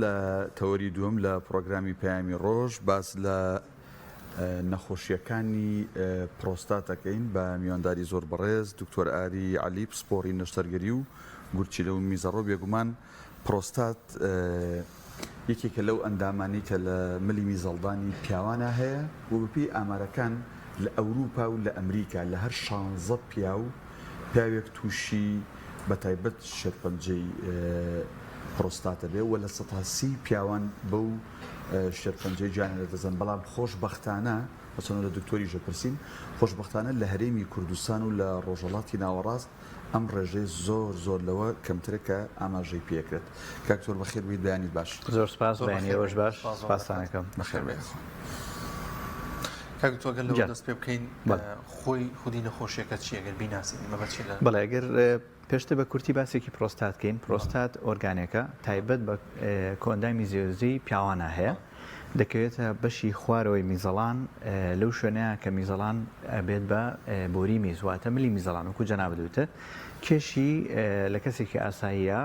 لە تەوەری دووەم لە پرۆگرامی پەیامی ڕۆژ باس لە نەخۆشیەکانی پرۆستاتەکەین بە میوانداری زۆر بەڕێز دکتۆر ئاری عەلی پسپۆڕی نەشتەرگەری و گورچی لەو میزەڕۆ بێگومان پرۆستات یەکێکە لەو ئەندامانی کە لە ملی میزەڵدانی پیاوانە هەیە و بەپێی ئامارەکان لە ئەوروپا و لە ئەمریکا لە هەر 16 پیاوێک تووشی بەتایبەت شێرپەنجەی پرۆستاتە بێ و لە 130 پیاوان بەو شێرپەنجەی گیانە دەدەزن بەڵام خۆشبەختانە بەچەنە لە دکتۆری ژەپرسین خۆشبەختانە لە هەرێمی کوردستان و لە ڕۆژهەڵاتی ناوەڕاست ئەم ڕێژەی زۆر لەوە کەمترە کە ئاماژەی پێکرێت کاکتۆر بەخێر بیت بەیانی باش زۆر سپاس بەیانیەوەش باش سپاسانەکەم بەخێر بێت کاکتۆر گەل لەوە دەست پێ بکەین خۆی خودی نەخۆشیەکە چیەگەر بیناسین مەبەچی لە بەڵێ ئەگەر پێشتر بە کورتی باسێکی پرۆستاتکەین پرۆستات ئۆرگانێکە تایبەت بە کۆندامی زیێزی پیاوانە هەیە دەکەوێتە بەشی خوارەوەی میزەڵان لەو شوێنەیە کە میزەڵان بێت بە بۆری میزواتە ملی میزەڵان وەکو جەناب دوتە کێشی لە کەسێکی ئاساییە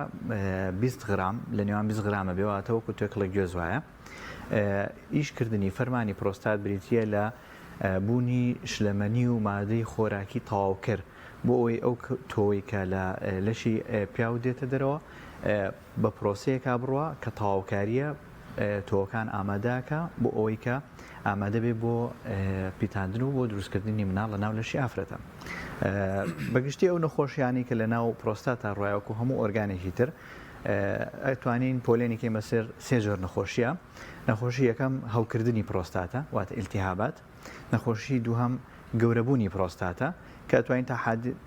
20 غرام لە نێوان 20 غرامە بێواتە وەکو تۆکڵە گوێز وایە ئیشکردنی فەرمانی پرۆستات بریتیە لە بوونی شلەمەنی و مادەی خۆراکی تەواوکرد بۆ ئەوەی ئەو تۆی کە لە لەشی پیاو دێتە دەرەوە بە پرۆسەیەکا بڕوە کە تەواوکاریە تۆکان ئامادەکە بۆ ئەوەی کە ئامادە بێ بۆ پیتاندن و بۆ دروستکردنی مناڵ لە ناو لەشی ئافرەتە بەگشتی ئەو نەخۆشیانی کە لە ناو پرۆستاتە ڕایوەکو هەموو ئۆرگانێکی تر ئەتوانین پۆلێنێکی مەسەر سێ جۆر نەخۆشیە نەخۆشی یەکەم هەوکردنی پرۆستاتە واتە ئیلتیهابات نەخۆشی دووهەم گەورەبوونی پرۆستاتە کە ئەتوانین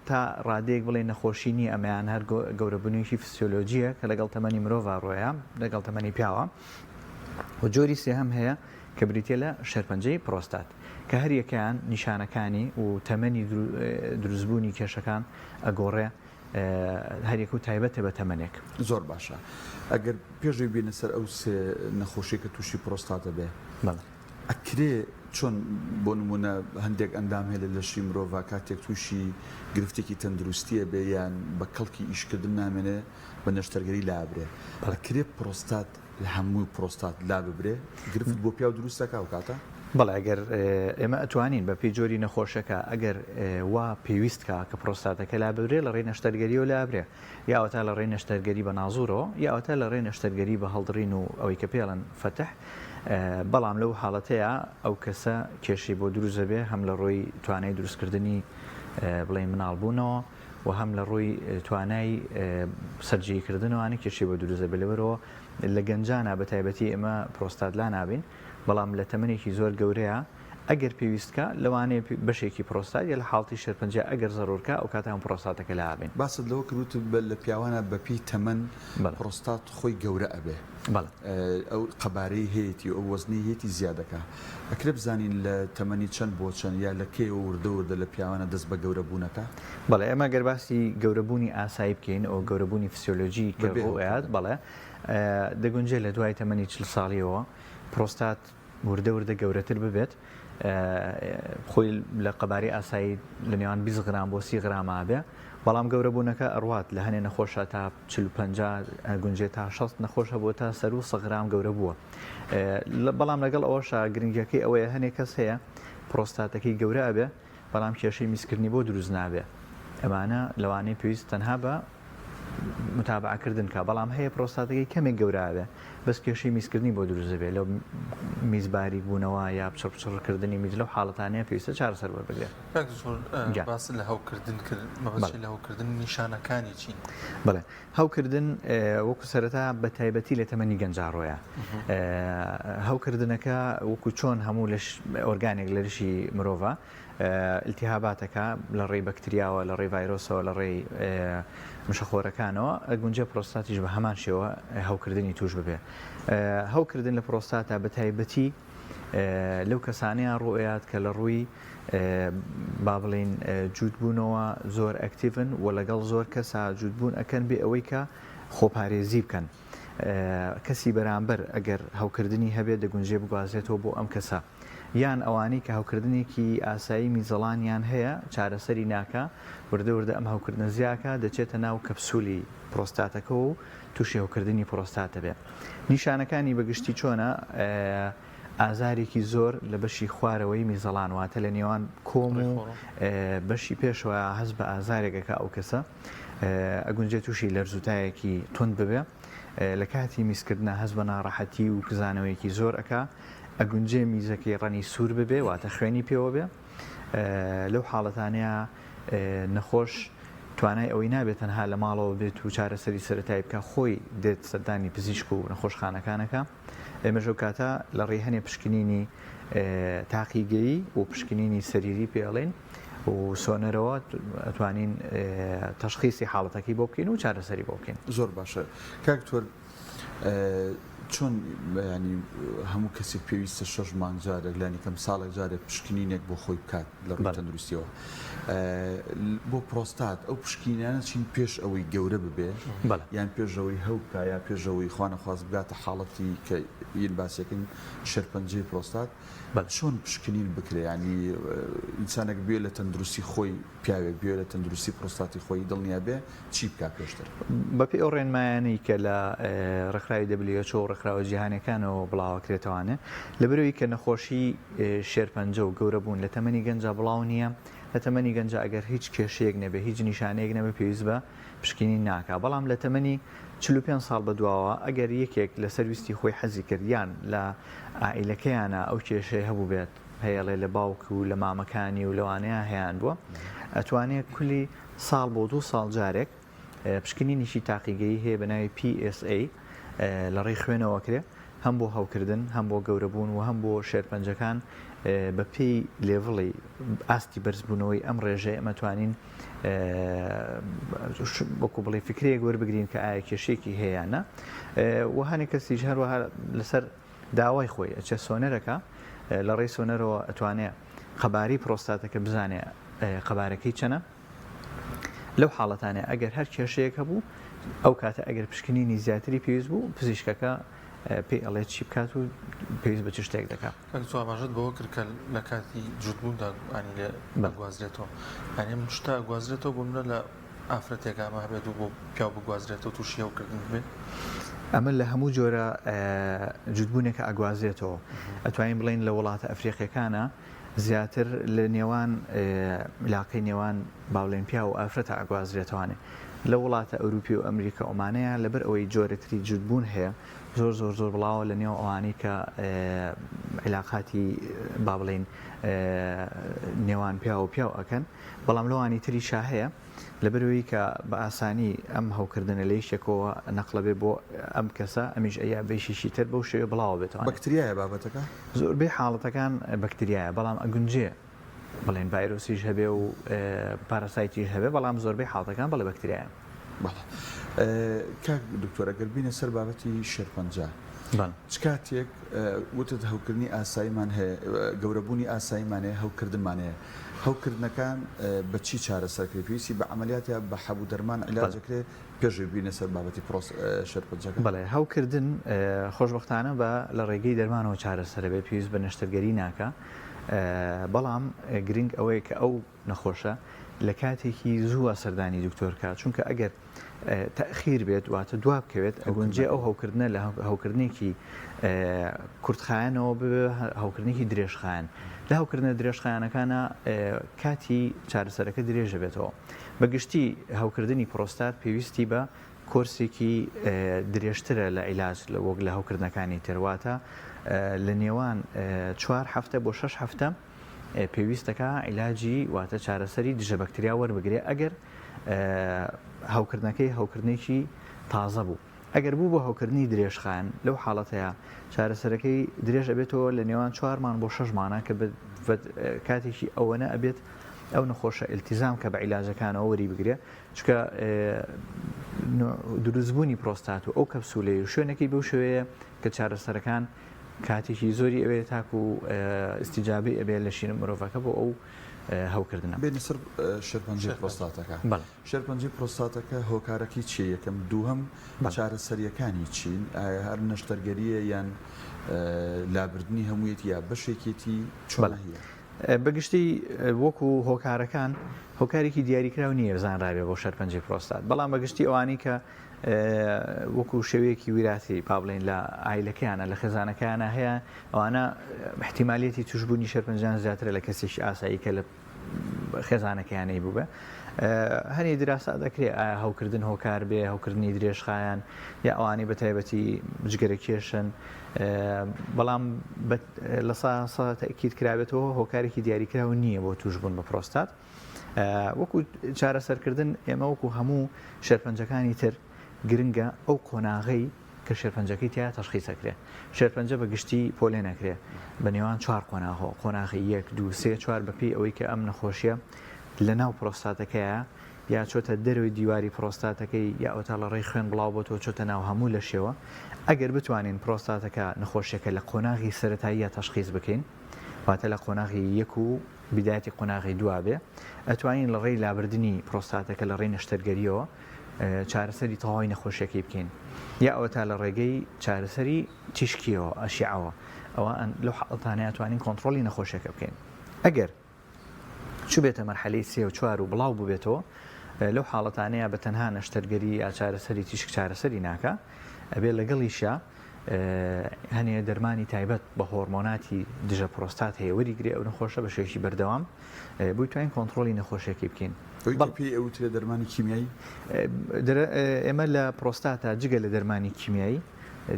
تا ڕادەیەک بڵێ نەخۆشینی ئەمەیان هەر گەورەبوونیویی فسیۆلۆجیە کە لەگەڵ تەمەنی مرۆڤ ڕۆیە لەگەڵ تەمەنی پیاوە و جۆری سێهەم هەیە کە بریتە لە شێرپەنجەی پرۆستات کە هەر یەکەیان نیشانەکانی و تەمەنی دروستبوونی کێشەکان ئەگۆڕێ هەریەک و تایبەتە بە تەمەنێک زۆر باشە ئەگەر پێشوی بینە سەر ئەو سێ نەخۆشی کە تووشی پرۆستاتە بێ ئەکرێ چۆن بۆ نمونە هەندێک ئەندام هەیە لە لەشی مرۆڤ کاتێک تووشی گرفتێکی تەندروستیە بێ یان بە کەڵکی ئیشکردن نامێنێ بە نەشتەرگەری لابرێ ئەکرێ پرۆستات لە هەمووی پرۆستات لا ببرێ گرفت بۆ پیا و دروستەکە و کاتە بەڵێ ئەگەر ئێمە ئەتوانین بە پێی جۆری نەخۆشەکە ئەگەر وا پێویستکە کە پرۆستاتەکە لا ببرێ لە ڕێی نەشتەرگەریەوە لابرێ یاوەتا لە ڕێی نەشتەرگەری بە نازوورەوە یاوەتا لە ڕێی نەشتەرگەری بە هەڵدڕین و ئەوەی کە پێڵەن فەتح بەڵام لەو حاڵەتەیە ئەو کەسە کێشی بۆ دروست دەبێ هەم لە ڕۆی توانای دروستکردنی بڵێ مناڵبوونەوە و هەم لە ڕووی توانای سەررجیکردنەوەی کێشی بۆ دروست دەبێت لەبەرەوە لە گەنجانە بە تایبەتی ئێمە پرۆستات لا نابین بەڵام لە تەمەنێکی زۆر گەورەیە ئەگەر پێویستکە لەوانەیە بەشێکی پرۆستات یا لە حاڵتی شێرپەنجە ئەگەر زەرورکە ئەو کاتە ئەم پرۆستاتەکە لابین باست لەوە کردوت لە پیاوانە بەپی تەمەن پرۆستات خۆی گەورە ئەبێ ئەو قەبارەی هەیەی ئەو وەزنی هەیەی زیادەکە ئەکرێ بزانین لە تەمەنی چەند بۆ چەند یا لە کێ وردە لە پیاوانە دەست بە گەورە بوونەکە بەڵێ ئێمە گەرباسی گەورەبوونی ئاسایی بکەین ئەو گەورەبوونی فسیۆلۆژی کە ڕۆیات بەڵێ دەگونجێت لە دوای تەمەنی 40 ساڵیەوە پرۆستات وردە گەورەتر ببێت خۆی لە قەباری ئاسایی لە نێوان 20 غرام بۆ 30 غرامە بێ بەڵام گەورەبوونەکە ئەڕوات لە هەنێ نەخۆشە تا 40-50 گونجێت تا 60 نەخۆشە بۆ تا سەر و 100 غرام گەورە بووە بەڵام لەگەڵ ئەوەشە گرنگەکەی ئەوەیە هەنێک کەس هەیە پرۆستاتەکەی گەورە ئەبێ بەڵام کێشەی میسکردنی بۆ دروست نابێ ئەمانە لەوانەیە پێویست تەنها بە متابعکردن کە بەڵام هەیە پرۆستاتەکەی کەمێک گەورەبێ بەس کێشەی میسکردنی بۆ دروست دەبێت لەو میزباری بوونەوە یا پچڕکردنی میز لەو حاڵەتانەیە پێویستە چارەسەر وەربگرێت باس لە هەوکردن کرد مەبەستی لە هەوکردن نیشانەکانی چین بڵێ هەوکردن وەکو سەرەتا بە تایبەتی لە تەمەنی گەنجاڕۆیە هەوکردنەکە وەکو چۆن هەموو لە ئۆرگانێک لە ریشی مرۆڤە التیهاباتەکە لە ڕێی بەکتریاوە لە ڕێی ڤایرۆسەوە لە ڕێی مشەخۆرەکانەوە ئەگونجە پرۆستاتیش بە هەمان شێوە هەوکردنی توش ببێ هەوکردن لە پرۆستاتە بە تایبەتی لەو کەسانەیان ڕۆیات کە لە ڕووی با بڵێن جوودبوونەوە زۆر ئەکتیڤن و لەگەڵ زۆر کەسا جوودبوون ئەکەن بێ ئەوەی کە خۆپارێزی بکەن کەسی بەرامبەر ئەگەر هەوکردنی هەبێت دەگونجێ بگوازێتەوە بۆ ئەم کەسە یان ئەوانەی کە هەوکردنێکی ئاسایی میزەڵانیان هەیە چارەسەری ناکە وردە وردە ئەم هەوکردنە زیاکە دەچێتە ناو کەپسولی پرۆستاتەکە و تووشی هەوکردنی پرۆستاتە بێ. نیشانەکانی بەگشتی چۆنە؟ ئازارێکی زۆر لە بەشی خوارەوەی میزەڵان واتە لە نێوان کۆم و بەشی پێشەوە هەست بە ئازارێکەکە ئەو کەسە ئەگونجێت تووشی لەرزوتایەکی تند ببێ لە کاتی میزکردنە هەست بە ناڕەحەتی و کزانەوەیەکی زۆر ئەکا ئەگونجێ میزەکەی ڕەنی سوور ببێ واتە خوێنی پێوە بێ لەو حاڵەتانەیە نەخۆش توانای ئەوەی نابێت تەنها لە ماڵەوە بێت و چارەسەری سەرەتایی بکە خۆی دێت سەردانی پزیشک و نەخۆشخانەکانەکە ئێمەژە کاتە لە ڕێهێنێ پشکنینی تاقیگەیی و پشکنینی سەریری پێڵێن و سۆنەرەوە ئەتوانین تەشخیصی حاڵەتەکەی بۆ بکەین و چارەسەری بۆ بکەین. زۆر باشە کاکتۆر چۆن ینی هەموو کەسێک پێویستە 6 مانگ جارێک لانی کەم ساڵێک جارێک پشکنینێک بۆ خۆی بکات لە ڕووی تەندروستیەوە بۆ پرۆستات ئەو پشکینانە چین پێش ئەوەی گەورە ببێ یان پێشەوەی هەوکە یا پێشەوەی خوانەخواست بگاتە حاڵەتی کە یین باسیەکەین شەرپەنجەی پرۆستات چۆن پشکنین بکرێ ینی ئینسانێک بێ لە تەندروستی خۆی پیاوێک بێ لە تەندروستی پرۆستاتی خۆی دڵنیا بێ چی بکات پێشتر بەپێی ئەو ڕێنمایانەی کە لە ڕێکخراوی WHO و ڕێکخراوە جیهانیەکانەوە بڵاوەکرێتەوەوانێ لەبەرەوەی کە نەخۆشی شێرپەنجە و گەورە بوون لە تەمەنی گەنجە بڵاو نییە لە تەمەنی گەنجە ئەگەر هیچ کێشەیەک نەبێ هیچ نیشانەیەک نەبێ پێویست بە پشکنین ناکا بەڵام لە تەمەنی 45 ساڵ بەدواوە ئەگەر یەکێک لە سەرویستی خۆی حەزی کردیان لە ئائیلەکەیانە ئەو کێشەی هەبوو بێت هەیەڵێ لە باوک و لە مامەکانی و لەوانەیە هەیەیان بووە ئەتوانێت کولی ساڵ بۆ 2 ساڵ جارێک پشکنینیشی تاقیگەیی هەیە بە ناوی PSA لە ڕێی خوێنەوەکرێ هەم بۆ هەوکردن هەم بۆ گەورەبوون و هەم بۆ شێرپەنجەکان بە پێی لێڤڵی ئاستی بەرزبوونەوەی ئەم ڕێژەیە ئەمەتوانین وەکو بڵێ فکرەیەک وەربگرین کە ئایا کێشێکی هەیەیانە و هەنێک کەسیش هەروەها لەسەر داوای خۆی ئەچە سۆنەرەکە لە ڕێی سۆنەرەوە ئەتوانێت خەباری پرۆستاتەکە بزانێ خەبارەکەی چەنە لەو حاڵەتانێ ئەگەر هەر کێشەیەک هەبوو ئەو کاتە ئەگەر پشکنینی زیاتری پێویست بوو پزیشکەکە پێی ئەڵێ چی بکات و پێویست بە چ شتێک دەکات. ئەماژەت بەوە کرد کە لە کاتی جوتبووندا لە گوازرێتەوە ئەنێ شتا گوازرێتەوە بۆ منە لە ئافرەتێک ئامە هەبێت و بۆ پیاو بگوازرێتەوە تووشی هەوکردن بێت ئەمە لە هەموو جۆرە جوتبوونێکە ئەگوازرێتەوە ئەتوانین بڵین لە وڵاتە ئەفریقیەکانە زیاتر لە نێوان علاقەی نێوان باوڵێن پیا و ئافرەتە ئەگوازرێتوانێ لە وڵاتە ئەوروپی و ئەمریکا ئۆمانەیە لەبەر ئەوەی جۆرەتری جوتبوون هەیە زۆر بڵاوە لە نێو ئەوانەی کە علاقاتی با بڵێن نێوان پیا و پیاو ئەکەن بەڵام لەوانی تریشا هەیە لەبەرەوەی کە بە ئاسانی ئەم هەوکردنە لە یەکێکەوە نەقلەبێ بۆ ئەم کەسە ئەمیش ئەیا بێشیشی تر بەو شێوە بڵاوە بێتەوە بەکتریایە بابەتەکە زۆربەی حاڵەتەکان بەکتریایە بەڵام ئەگونجێ بڵێن ڤایرۆسیش هەبێ و پاراسایتیش هەبێ بەڵام زۆربەی حاڵەتەکان بەڵێ بەکتریایە. کاک دکتۆر ئەگەر بینە سەر بابەتی شێرپەنجە چ کاتێک وتت هەوکردنی ئاساییمان هەیە گەورەبوونی ئاساییمان هەیە هەوکردنمان هەیە هەوکردنەکان بە چی چارەسەرکرێ پێویستی بە عملیاتە بە حەبوو دەرمان عیلاجەکرێ پێشوی بینە سەر بابەتی شێرپەنجەکە بەڵێ هەوکردن خۆشبەختانە بە لە ڕێگەی دەرمانەوە چارەسەرە بێ پێویست بە نەشتەرگەری ناکە بەڵام گرنگ ئەوەیە کە ئەو نەخۆشە لە کاتێکی زووە سەردانی دکتۆرکە چونکە ئەگەر تەخیر بێت واتە دوا بکەوێت ئەگونجێ ئەو هەوکردنە لە هەوکردنێکی کورتخایەنەوە ببێ هەوکردنێکی درێژخایەن لە هەوکردنە درێژخایەنەکانە کاتی چارەسەرەکە درێژە بێتەوە بەگشتی هەوکردنی پرۆستات پێویستی بە کۆرسێکی درێژترە لە عیلاج وەک لە هەوکردنەکانی تێرواتە لە نێوان 4 هەفتە بۆ 6 هەفتە پێویستەکە عیلاجی واتە چارەسەری دژە بەکتریا وەربگرێ ئەگەر هەوکردنەکەی هەوکردنێکی تازە بوو ئەگەر بوو بۆ هەوکردنی درێژخایەن لەو حاڵەتەیە چارەسەرەکەی درێژ ئەبێتەوە لە نێوان 4 مان بۆ 6 مانە کە کاتێکی ئەوەنە ئەبێت ئەو نەخۆشە ئیلتیزام کە بە عیلاجەکانەوە وەری بگرێ چکە دروستبوونی پرۆستات و ئەو کەپسولەی و شوێنێکی بەو شوەیە کە چارەسەرەکان کاتێکی زۆری ئەوێ تاکو و ئستیجابی ئەبێ لە شینە مرۆڤەکە بۆ ئەو هەوکردنە. بێنسەر شێرپەنجەی پرۆستاتەکە شێرپەنجەی پرۆستاتەکە هۆکارەکەی چیە؟ یەکەم دووهەم چارەسەریەکانی چین؟ هەر نەشتەرگەریە یان لابردنی هەموویەتی یا بەشێکێتی چۆن هەیە؟ بەگشتی وەکو هۆکارەکان هۆکارێکی دیاریکراو نییە بزانراوێ بۆ شێرپەنجەی پرۆستات، بەڵام بەگشتی ئەوانی کە وەکو شێوەیەکی ویراتی پابلین لە ئایلەکەیانە لە خێزانەکەیانە هەیە، ئەوانە احتیمالیەتی توشبوونی شێرپەنجان زیاترە لە کەسێکی ئاسایی کە لە خێزانەکەیانەی بووبێ. هەنی دراسا دەکرێت ئایا هەوکردن هۆکار بێ، هەوکردنی درێژخایان یا ئەوانی بە تایبەتی جگەرە کێشن، بەڵام لە سا تاکید کرابێتەوە هۆکارێکی دیاریکراوە نییە بۆ توشبوون بە پرۆستات. وەکو چارەسەرکردن ئێمە وەکو هەموو شێرپەنجەکانی تر گرنگە ئەو قۆناغی کە شێرپەنجەکەی تیا تەشخیصەکرێ. شێرپەنجە بە گشتی پۆلێ نەکرێ بە نێوان 4 قۆناغەوە، قۆناغی 1 2 3 4 بەپی ئەوەی کە ئەم نەخۆشیە لە ناو پرۆستاتەکەیە یا چۆتە دەروی دیواری پرۆستاتەکەی یا ئەوتا لە ڕێی خوێن بڵاو بۆتەوە چۆتە ناو هەموو لە شێوە. ئەگەر بتوانین پرۆستاتەکە نەخۆشیەکە لە قۆناغی سەرەتاییە تەشخیص بکەین، واتە لە قۆناغی 1 و بدایەتی قۆناغی 2 بێ، ئەتوانین لە ڕێی لابردنی پرۆستاتەکە لە ڕێی نەشتەرگەریەوە چارەسەری تەواوی نەخۆشیەکەی بکەین، یا ئەوە تا لە ڕێگەی چارەسەری تیشکیەوە ئەشیعەوە، ئەوە لەو حاڵەتانەیە ئەتوانین کۆنتڕۆلی نەخۆشیەکە بکەین. ئەگەر چوو بێتە مەرحەلەی 3 و 4 و بڵاو ببێتەوە، لەو حاڵەتانەیە بە تەنها نەشتەرگەری یا چارەسەری تیشک چارەسەری ناکە، ئەبێ لەگەڵیشە هەنێ دەرمانی تایبەت بە هۆرمۆناتی دژە پرۆستات هەیە وەریگرێ ئەو نەخۆشە بە شێوەیەکی بەردەوام بۆی توانین کۆنتڕۆلی نەخۆشیەکەی بکەین. پێی ئەوترێ دەرمانی کیمیایی؟ ئێمە لە پرۆستاتە جگە لە دەرمانی کیمیایی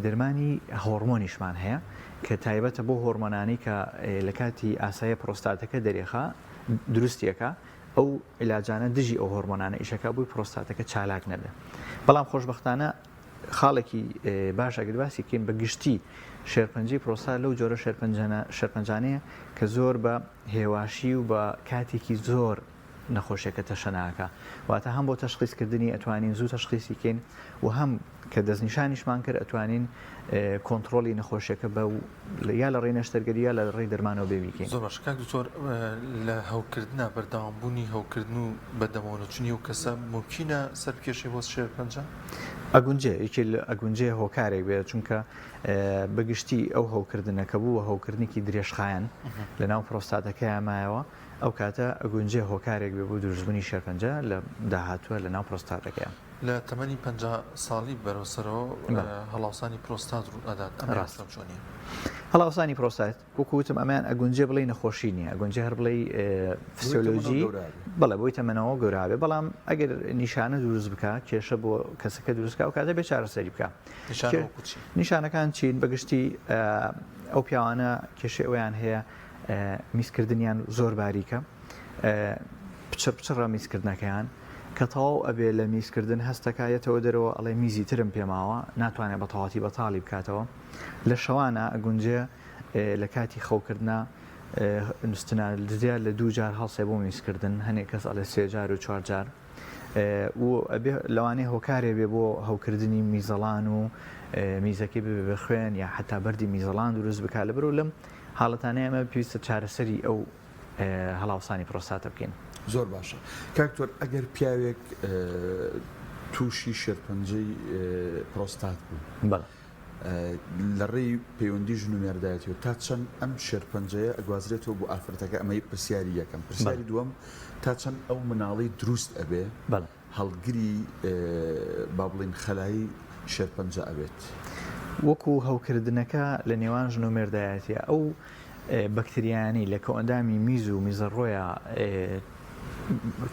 دەرمانی هۆرمۆنیشمان هەیە کە تایبەتە بۆ هۆرمۆنانی کە لە کاتی ئاسایە پرۆستاتەکە دەرێخە دروستیەکە، ئەو عیلاجانە دژی ئەو هۆرمۆنانە ئیشەکە بووی پرۆستاتەکە چالاک نەبێ. بەڵام خۆشبەختانە خاڵێکی باش ئەگەر باسی بکەین بە گشتی شێرپەنجەی پرۆستات لەو جۆرە شێرپەنجانەیە کە زۆر بە هێواشی و بە کاتێکی زۆر نەخۆشیەکە تەشەناکە، واتە هەم بۆ تەشخیصکردنی ئەتوانین زوو تەشخیصی بکەین و هەم کە دەستنیشانیشمان کرد ئەتوانین کۆنتڕۆلی نەخۆشیەکە بە یا لە ڕێی نەشتەرگەری یا لە ڕێی دەرمانەوە بێ بکەین. زۆر باش کاک دکتۆر، لە هەوکردنە بەردەوامبوونی هەوکردن و بەدەمەوەچوونی و کەسە ممکنە سەرکێشی بۆ شێرپەنجە؟ ئەگونجێ یەکی ئەگونجێ هۆکارێک بێت، چونکە بەگشتی ئەو هەوکردنەکە بوو هەوکردنێکی درێژخایەن لە ناو پرۆستاتەکەی مایەوە، ئەو کاتە ئەگونجێ هۆکارێک بێ بۆ دروستبوونی شێرپەنجە لە داهاتووە لە ناو پرۆستاتەکەیە. لە تەمەنی 50 ساڵی بەرەوسەرەوە هەڵاوسانی پرۆستات ڕوو ئەدات. ڕاستم چۆنیە؟ هەڵاوسانی پرۆستات وەکوتم ئەمان ئەگونجێ بڵێ نەخۆشی نییە، ئەگونجێ هەر بڵێ فسیۆلۆژی بەڵێ بۆی تەمەنەوە گەورابێ، بەڵام ئەگەر نیشانە دروست بکە کێشە بۆ کەسەکە دروستکە و کاتە بێ چارەسەری بکە. نیشانەکان چین؟ بەگشتی ئەو پیاوانە کێشەی ئەویان هەیە میسکردنیان زۆر باریکە، پچڕە میسکردنەکەیان کە تەواو ئەبێ لە میسکردن هەستەکایەتەوە دەرەوە ئەڵێ میزی ترم پێماوە ناتوانێت بە تەواتی بەتاڵی بکاتەوە. لە شەوانە ئەگونجێ لە کاتی خەوکردنا نووسنا زیاد لە 2 جار هەڵسێ بۆ میسکردن، هەنێک کەس ئەڵێ 3 جار و 4 جار، و ئەبێ لەوانەیە هۆکارێ بێ بۆ هەوکردنی میزەڵان و میزەکەی بێ بە خوێن یا حتا بەردی میزەڵان دروست بکات. لەبەرەوە لەم حاڵەتانەیە ئەمە پێویستە چارەسەری ئەو هەڵاوسانی پرۆستاتە بکەین. زۆر باشە. کاکتۆر، ئەگەر پیاوێک تووشی شێرپەنجەی پرۆستات بوو لە ڕێی پەیوەندی ژن و مێردایەتەوە تا چەند ئەم شێرپەنجەیە ئەگوازرێتەوە بۆ ئافرەتەکە؟ ئەمەی پرسیاری یەکەم. پرسیاری دووەم، تا چەند ئەو مناڵی دروست ئەبێ هەڵگری با بڵین خەلایی شێرپەنجە ئەبێت؟ وەکو هەوکردنەکە لە نێوان ژن و مێردایەتیە ئەو بەکتریانی لە کەئەندامی میز و میزەڕۆیە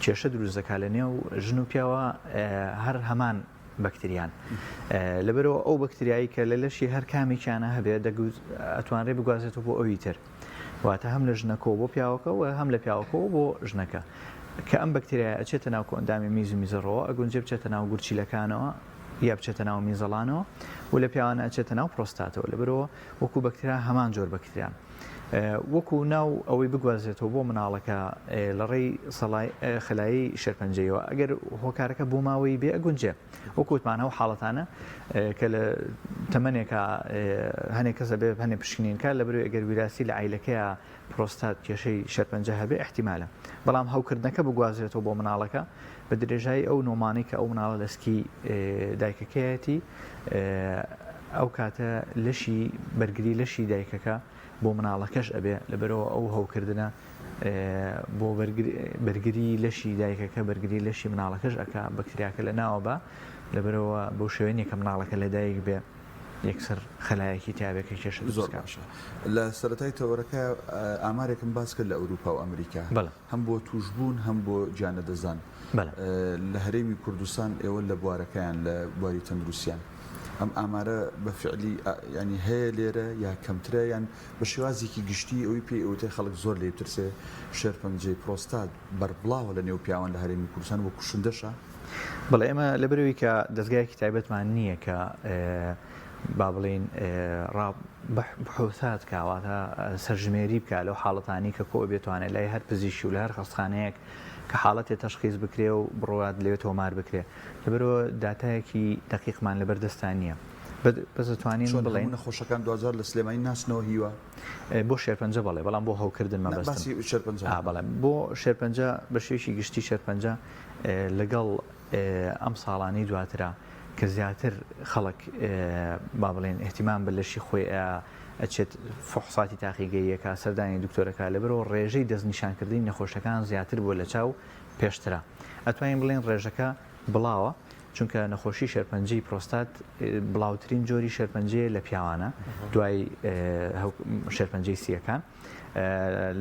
کێشە دروست دەکات لە نێو ژن و پیاوە هەر هەمان بەکتریان. لەبەرەوە ئەو بەکتریایی کە لە لەشی هەر کامێکیانە هەبێت ئەتوانرێ بگوازێتەوە بۆ ئەوی تر، واتە هەم لە ژنەکەەوە بۆ پیاوەکە و هەم لە پیاوەکەەوە بۆ ژنەکە، کە ئەم بەکتریای ئەچێتە ناو کەئەندامی میز و میزەڕۆ، ئەگونجێ بچێتە ناو گورچیلەکانەوە یا بچێتە ناو میزەڵانەوە و لە پیاوانە ئەچێتە ناو پرۆستاتەوە لەبەرەوە وەکو بەکتریا هەمان جۆر بەکتریان وەکو ناو ئەوەی بگوازرێتەوە بۆ مناڵەکە لە ڕێی خلایی شێرپەنجەیەوە ئەگەر هۆکارەکە بۆ ماوەی بێ ئەگونجێ وەکوتمانەوە حاڵەتانە کە لە تەمەنێکە هەنێک کەسە بێ هەنێ پشکنینکە لەبەرەوەی ئەگەر ویراسی لە عیلەکەیە پرۆستات کێشەی شێرپەنجە هەبێ احتیمالە بەڵام هەوکردنەکە بگوازرێتەوە بۆ مناڵەکە بە درێژایی ئەو نۆمانەی کە ئەو مناڵە لەسکی دایکەکەیەتی ئەو کاتە لەشی بەرگری لەشی دایکەکە بۆ مناڵەکەش ئەبێ لەبەرەوە ئەو هەوکردنە بۆ بەرگری لەشی دایکەکە بەرگری لەشی مناڵەکەش ئەکا بەکتریاکە لە ناوە بە لەبەرەوە بۆ شوێنێک کە مناڵەکە لە دایک بێ یەکسەر خەلایەکی تیاابێکی کێشە زۆر باشە لە سەرەتای تەوەرەکە ئامارێکم باس کرد لە ئەوروپا و ئەمریکا هەم بۆ توشبوون هەم بۆ گیانە دەزان لە هەرێمی کوردستان ئێوە لە بوارەکەیان لە بواری تەندروستیان ئەم ئامارە بە فعلی ینی هەیە لێرە یا کەمترە یان بە شێوازێکی گشتی ئەوی پێی ئەوتێ خەڵک زۆر لێ ترسێ شێرپەنجەی پرۆستات بەربڵاوە لە نێو پیاوان لە هەرێمی کوردستان وە کوشندەشە بەڵێ ئێمە لەبەرەوەی کە دەستگایەکی تایبەتمان نییە کە با بڵین بحوثات کاواتە سەرژمێری بکە لەو حاڵەتانی کە کۆ بێتوانێت لای هەر پزیشکی و لە هەر خەستخانەیەک کە حاڵەتێ تەشخیص بکرێ و بڕات لەوێت تۆمار بکرێ لەبەرەوە داتایەکی دقیقمان لەبەردەستان نییە بەس دەتوانین بڵێن نەخۆشەکان 2000 لە سلێمانی ناسنەوە هیوە بۆ شێرپەنجە بەڵێ بەڵام بۆ هەوکردن مەبەستم بەڵێ بۆ شێرپەنجە بە شێوشی گشتی شێرپەنجە لەگەڵ ئەم ساڵانی دواترە کە زیاتر خەڵک با بڵێن احتیمام بە لەشی خۆی ئەچێت فحوساتی تاقیگەیەکە سەردانی دکتۆرەکە لەبەرەوە ڕێژەی دەستنیشانکردنی نەخۆشەکان زیاتر بۆ لە چاو پێشترە ئەتوانین بڵێن ڕێژەکە بڵاوە چونکە نەخۆشی شێرپەنجەی پرۆستات بڵاوترین جۆری شێرپەنجەیە لە پیاوانە دوای شێرپەنجەی سیەکان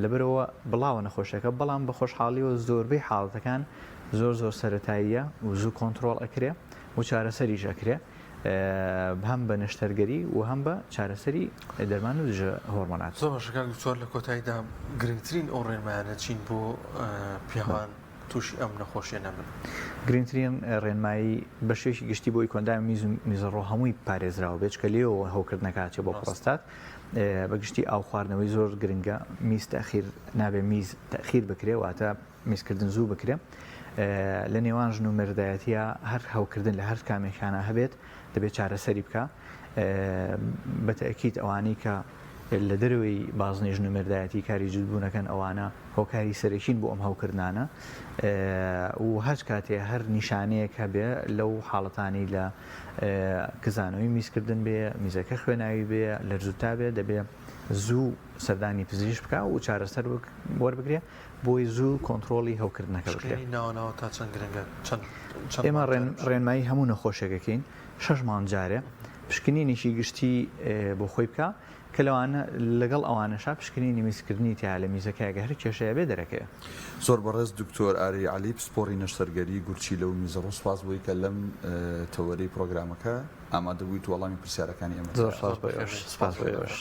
لەبەرەوە بڵاوە نەخۆشەکە بەڵام بە خۆشحاڵیەوە زۆربەی حاڵەتەکان زۆر سەرەتاییە و زوو کۆنتترۆل ئەکرێ و چارەسەریش ئەکرێ هەم بە نەشتەرگەری و هەم بە چارەسەری دەرمان و دژە هۆرمۆنات زۆر باشەکان دوکتۆر لە کۆتاییدا گرنگترین ئەو ڕێنمایانە چین بۆ پیاوان تووشی ئەم نەخۆشیە نەبن گرنگترین ڕێنمایی بە شێوەیەکی گشتی بۆی کۆندامی میز و میزەڕۆ هەمووی پارێزراوە بێت کە لێەوە هەوکردنەکاتێ بۆ پرۆستات بەگشتی ئاو خواردنەوەی زۆر گرنگە میز تەخیر نابێ میز تەخیر بکرێ واتە میزکردن زوو بکرێ لە نێوان ژن و مێردایەتیە هەر هەوکردن لە هەر کامێکانە هەبێت دەبێت چارەسەری بکە بە تەئکید ئەوانەی کە لە دەروی بازنەی ژن و مێردایەتی کاری جوودبوونەکەن ئەوانە هۆکاری سەرەکین بۆ ئەم هەوکردانە و هەر کاتێ هەر نیشانەیەک هەبێ لەو حاڵەتانی لە گزانەوەی میزکردن بێ میزەکە خوێناوی بێ لەرزوتا بێ دەبێ زوو سەردانی پزیشک بکە و چارەسەر وەربگرێ بۆی زوو کۆنتترۆلی هەوکردنەکە بکرێت تا چەند گرنگە ئێمە ڕێنمایی هەموو نەخۆشێکەکەین 6 مانگ جارێ پشکنینیشی گشتی بۆ خۆی بکە کە لەوانە لەگەڵ ئەوانەشا پشکنینی میزکردنی تا لە میزەکەیگە هەر کێشەیە بێ دەرەکەیە زۆر بەڕێز دکتۆر ئاری عەلی پسپۆڕی نەشتەرگەری گورچی لەو میزەڕۆ سپاس بۆی کە لەم تەوەرەی پرۆگرامەکە ئامادەبوویت وەڵامی پرسیارەکانی ئێمە زۆر سپاس بۆ ئێوەش